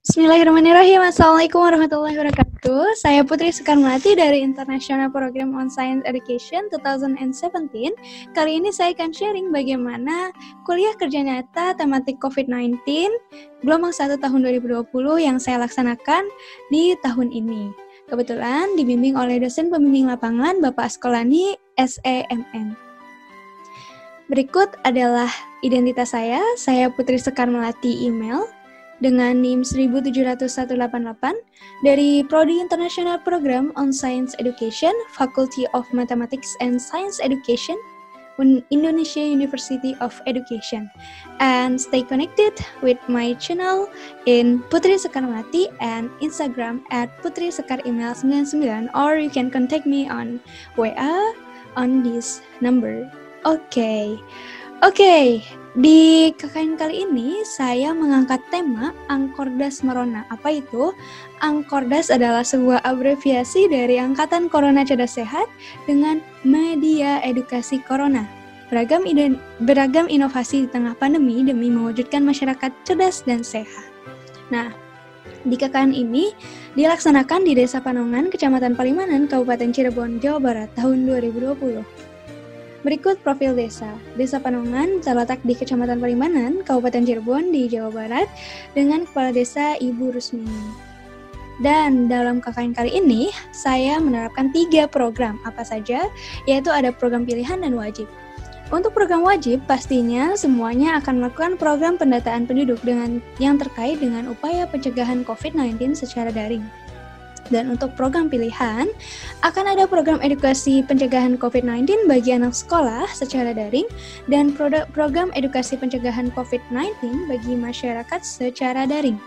Bismillahirrahmanirrahim. Assalamualaikum warahmatullahi wabarakatuh. Saya Putri Soekarmawati dari International Program on Science Education 2017. Kali ini saya akan sharing bagaimana kuliah kerja nyata tematik COVID-19 gelombang 1 tahun 2020 yang saya laksanakan di tahun ini. Kebetulan dibimbing oleh dosen pembimbing lapangan Bapak Askolani SEMN. Berikut adalah identitas saya Putri Soekarmawati email dengan NIM 17188 dari Prodi International Program on Science Education, Faculty of Mathematics and Science Education, Indonesia University of Education. And stay connected with my channel in Putri Soekarmawati and Instagram at Putri Sekar email 99, or you can contact me on WA on this number. Oke. Di KKN kali ini saya mengangkat tema Angkordas Merona. Apa itu? Angkordas adalah sebuah abreviasi dari Angkatan Corona Cerdas Sehat dengan Media Edukasi Corona. Beragam inovasi di tengah pandemi demi mewujudkan masyarakat cerdas dan sehat. Nah, di KKN ini dilaksanakan di Desa Panongan, Kecamatan Palimanan, Kabupaten Cirebon, Jawa Barat tahun 2020. Berikut profil desa. Desa Panongan terletak di Kecamatan Palimanan, Kabupaten Cirebon di Jawa Barat dengan Kepala Desa Ibu Rusmini. Dan dalam KKN kali ini, saya menerapkan 3 program. Apa saja? Yaitu ada program pilihan dan wajib. Untuk program wajib, pastinya semuanya akan melakukan program pendataan penduduk yang terkait dengan upaya pencegahan COVID-19 secara daring. Dan untuk program pilihan, akan ada program edukasi pencegahan COVID-19 bagi anak sekolah secara daring dan program edukasi pencegahan COVID-19 bagi masyarakat secara daring.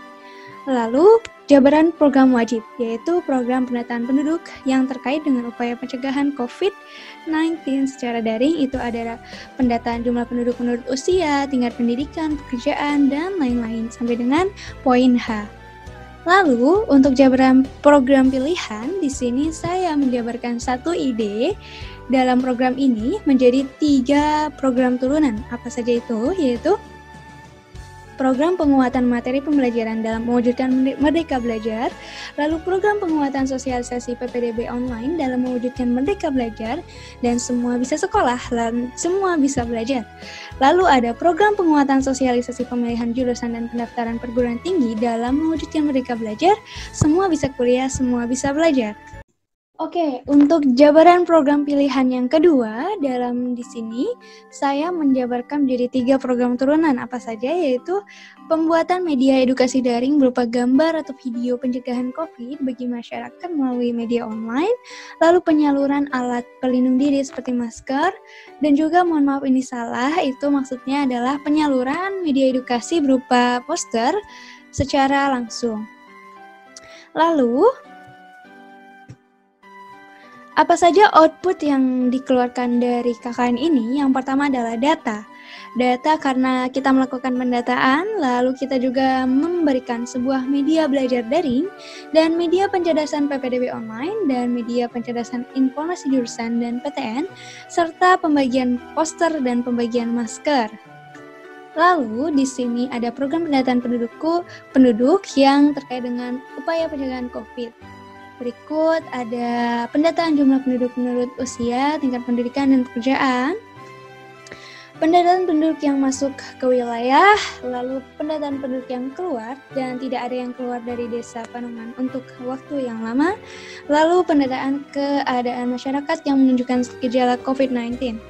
Lalu, jabaran program wajib, yaitu program pendataan penduduk yang terkait dengan upaya pencegahan COVID-19 secara daring. Itu adalah pendataan jumlah penduduk menurut usia, tingkat pendidikan, pekerjaan, dan lain-lain, sampai dengan poin H. Lalu, untuk jabaran program pilihan, di sini saya menjabarkan satu ide dalam program ini menjadi 3 program turunan. Apa saja itu? Yaitu program penguatan materi pembelajaran dalam mewujudkan Merdeka Belajar, lalu program penguatan sosialisasi PPDB online dalam mewujudkan Merdeka Belajar, dan semua bisa sekolah, dan semua bisa belajar. Lalu ada program penguatan sosialisasi pemilihan jurusan dan pendaftaran perguruan tinggi dalam mewujudkan Merdeka Belajar, semua bisa kuliah, semua bisa belajar. Oke, untuk jabaran program pilihan yang kedua, di sini saya menjabarkan menjadi 3 program turunan. Apa saja? Yaitu pembuatan media edukasi daring berupa gambar atau video pencegahan COVID bagi masyarakat melalui media online, lalu penyaluran alat pelindung diri seperti masker, dan juga mohon maaf ini salah, itu maksudnya adalah penyaluran media edukasi berupa poster secara langsung. Lalu, apa saja output yang dikeluarkan dari KKN ini? Yang pertama adalah data. Data karena kita melakukan pendataan, lalu kita juga memberikan sebuah media belajar daring, dan media pencerdasan PPDB online, dan media pencerdasan informasi jurusan dan PTN, serta pembagian poster dan pembagian masker. Lalu di sini ada program pendataan penduduk yang terkait dengan upaya pencegahan COVID. Berikut ada pendataan jumlah penduduk menurut usia, tingkat pendidikan, dan pekerjaan. Pendataan penduduk yang masuk ke wilayah, lalu pendataan penduduk yang keluar, dan tidak ada yang keluar dari Desa Panongan untuk waktu yang lama. Lalu pendataan keadaan masyarakat yang menunjukkan gejala COVID-19.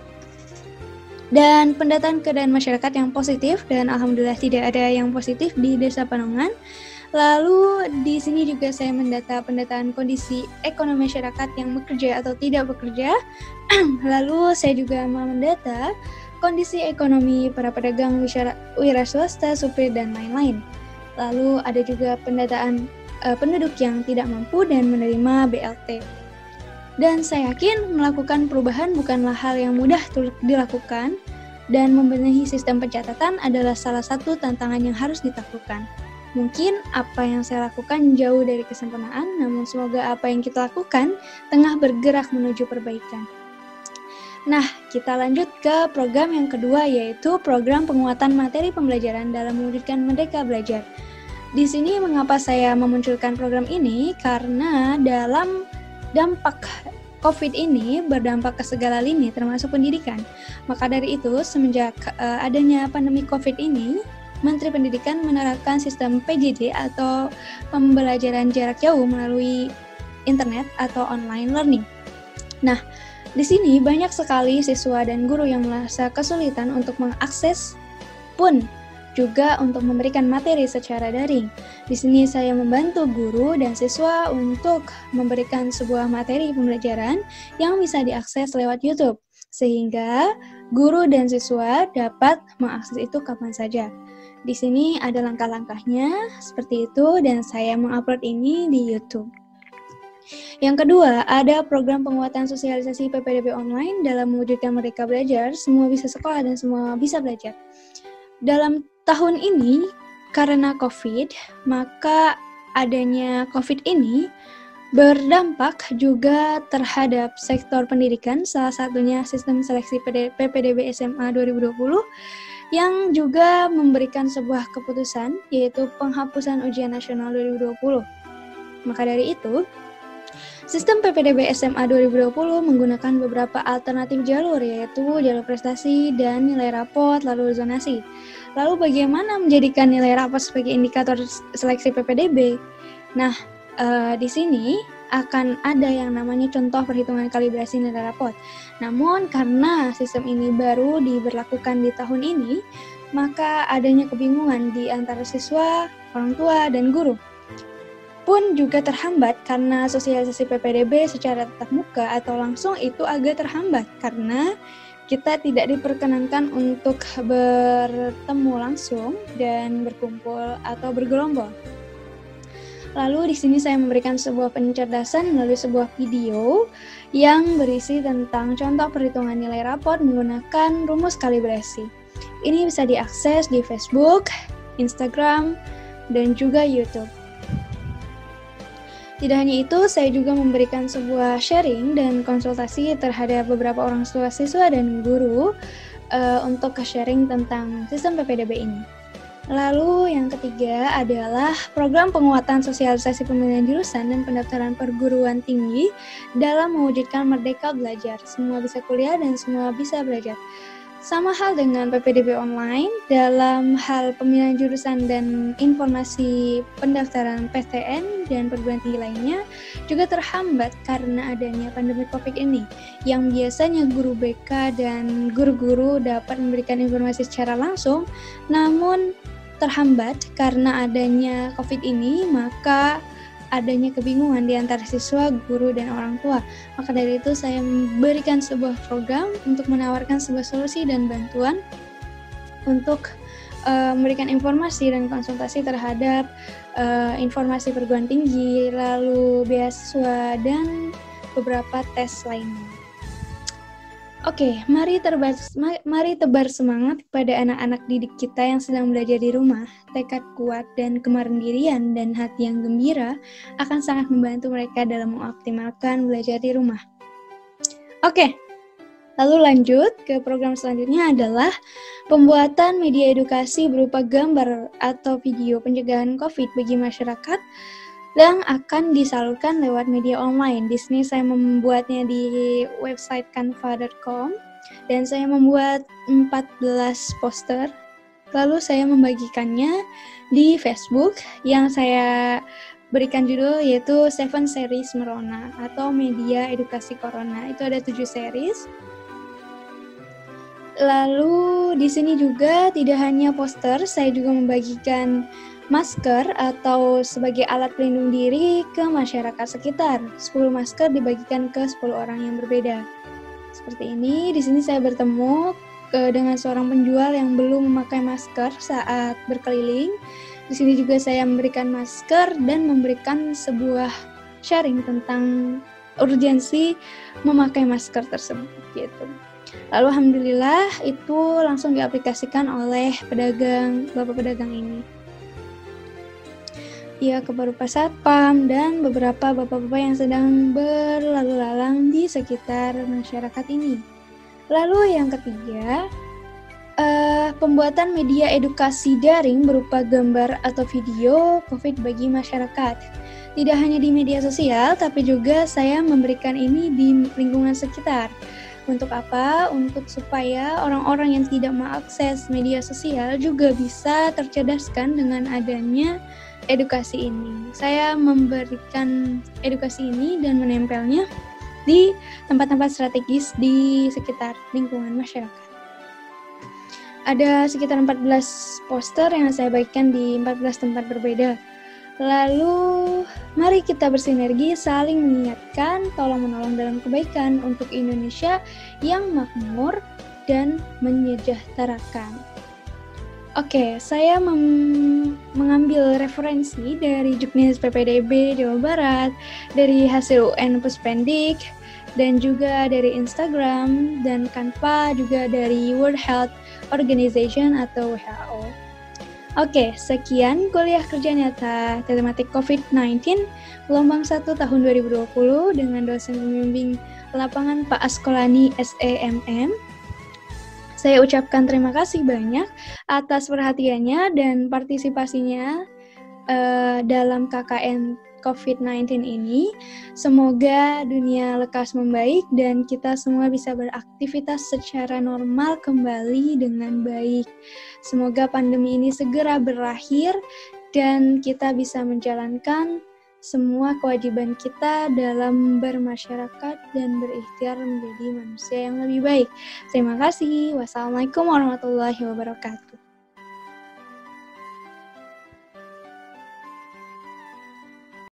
Dan pendataan keadaan masyarakat yang positif, dan alhamdulillah tidak ada yang positif di Desa Panongan. Lalu di sini juga saya mendata pendataan kondisi ekonomi masyarakat yang bekerja atau tidak bekerja. Lalu saya juga mendata kondisi ekonomi para pedagang, wira swasta, supir, dan lain-lain. Lalu ada juga pendataan penduduk yang tidak mampu dan menerima BLT. Dan saya yakin melakukan perubahan bukanlah hal yang mudah dilakukan, dan membenahi sistem pencatatan adalah salah satu tantangan yang harus ditaklukkan. Mungkin apa yang saya lakukan jauh dari kesempurnaan, namun semoga apa yang kita lakukan tengah bergerak menuju perbaikan. Nah, kita lanjut ke program yang kedua, yaitu program penguatan materi pembelajaran dalam mewujudkan Merdeka Belajar. Di sini mengapa saya memunculkan program ini? Karena dalam dampak COVID ini berdampak ke segala lini termasuk pendidikan. Maka dari itu, semenjak adanya pandemi COVID ini, Menteri Pendidikan menerapkan sistem PJJ atau pembelajaran jarak jauh melalui internet atau online learning. Nah, di sini banyak sekali siswa dan guru yang merasa kesulitan untuk mengakses pun juga untuk memberikan materi secara daring. Di sini saya membantu guru dan siswa untuk memberikan sebuah materi pembelajaran yang bisa diakses lewat YouTube, sehingga guru dan siswa dapat mengakses itu kapan saja. Di sini ada langkah-langkahnya seperti itu dan saya mengupload ini di YouTube. Yang kedua, ada program penguatan sosialisasi PPDB online dalam mewujudkan Merdeka Belajar, semua bisa sekolah dan semua bisa belajar. Dalam tahun ini, karena COVID, maka adanya COVID ini berdampak juga terhadap sektor pendidikan, salah satunya sistem seleksi PPDB SMA 2020, yang juga memberikan sebuah keputusan, yaitu penghapusan ujian nasional 2020. Maka dari itu, sistem PPDB SMA 2020 menggunakan beberapa alternatif jalur, yaitu jalur prestasi dan nilai rapot, lalu zonasi. Lalu bagaimana menjadikan nilai rapot sebagai indikator seleksi PPDB? Nah, di sini akan ada yang namanya contoh perhitungan kalibrasi nilai rapot. Namun karena sistem ini baru diberlakukan di tahun ini, maka adanya kebingungan di antara siswa, orang tua, dan guru. Pun juga terhambat karena sosialisasi PPDB secara tatap muka atau langsung itu agak terhambat karena kita tidak diperkenankan untuk bertemu langsung dan berkumpul atau bergerombol. Lalu di sini saya memberikan sebuah pencerdasan melalui sebuah video yang berisi tentang contoh perhitungan nilai rapot menggunakan rumus kalibrasi. Ini bisa diakses di Facebook, Instagram, dan juga YouTube. Tidak hanya itu, saya juga memberikan sebuah sharing dan konsultasi terhadap beberapa orang tua siswa dan guru untuk sharing tentang sistem PPDB ini. Lalu yang ketiga adalah program penguatan sosialisasi pemilihan jurusan dan pendaftaran perguruan tinggi dalam mewujudkan Merdeka Belajar. Semua bisa kuliah dan semua bisa belajar. Sama hal dengan PPDB online, dalam hal pemilihan jurusan dan informasi pendaftaran PTN dan perguruan tinggi lainnya juga terhambat karena adanya pandemi COVID ini, yang biasanya guru BK dan guru-guru dapat memberikan informasi secara langsung, namun terhambat karena adanya COVID ini, maka adanya kebingungan di antara siswa, guru, dan orang tua. Maka dari itu saya memberikan sebuah program untuk menawarkan sebuah solusi dan bantuan untuk memberikan informasi dan konsultasi terhadap informasi perguruan tinggi, lalu beasiswa, dan beberapa tes lainnya. Oke, mari tebar semangat kepada anak-anak didik kita yang sedang belajar di rumah. Tekad kuat dan kemandirian dan hati yang gembira akan sangat membantu mereka dalam mengoptimalkan belajar di rumah. Oke, lalu lanjut ke program selanjutnya adalah pembuatan media edukasi berupa gambar atau video pencegahan COVID bagi masyarakat yang akan disalurkan lewat media online. Di sini saya membuatnya di website canva.com dan saya membuat 14 poster. Lalu saya membagikannya di Facebook yang saya berikan judul yaitu 7 Series Merona atau Media Edukasi Corona. Itu ada 7 series. Lalu di sini juga tidak hanya poster, saya juga membagikan masker atau sebagai alat pelindung diri ke masyarakat sekitar. 10 masker dibagikan ke 10 orang yang berbeda. Seperti ini, di sini saya bertemu dengan seorang penjual yang belum memakai masker saat berkeliling. Di sini juga saya memberikan masker dan memberikan sebuah sharing tentang urgensi memakai masker tersebut gitu. Lalu alhamdulillah itu langsung diaplikasikan oleh bapak pedagang ini. Ia kepada Pak Satpam dan beberapa bapak-bapak yang sedang berlalu lalang di sekitar masyarakat ini. Lalu yang ketiga, pembuatan media edukasi daring berupa gambar atau video COVID bagi masyarakat. Tidak hanya di media sosial, tapi juga saya memberikan ini di lingkungan sekitar. Untuk apa? Untuk supaya orang-orang yang tidak mengakses media sosial juga bisa tercerdaskan dengan adanya edukasi ini. Saya memberikan edukasi ini dan menempelnya di tempat-tempat strategis di sekitar lingkungan masyarakat. Ada sekitar 14 poster yang saya bagikan di 14 tempat berbeda. Lalu, mari kita bersinergi saling mengingatkan, tolong-menolong dalam kebaikan untuk Indonesia yang makmur dan menyejahterakan. Oke, saya mengambil referensi dari Juknis PPDB Jawa Barat, dari hasil UN Puspendik, dan juga dari Instagram, dan Canva juga dari World Health Organization atau WHO. Oke, sekian kuliah kerja nyata tematik COVID-19 gelombang 1 tahun 2020 dengan dosen pembimbing lapangan Pak Askolani SEMM. Saya ucapkan terima kasih banyak atas perhatiannya dan partisipasinya dalam KKN COVID-19 ini. Semoga dunia lekas membaik dan kita semua bisa beraktivitas secara normal kembali dengan baik. Semoga pandemi ini segera berakhir dan kita bisa menjalankan semua kewajiban kita dalam bermasyarakat dan berikhtiar menjadi manusia yang lebih baik. Terima kasih. Wassalamualaikum warahmatullahi wabarakatuh.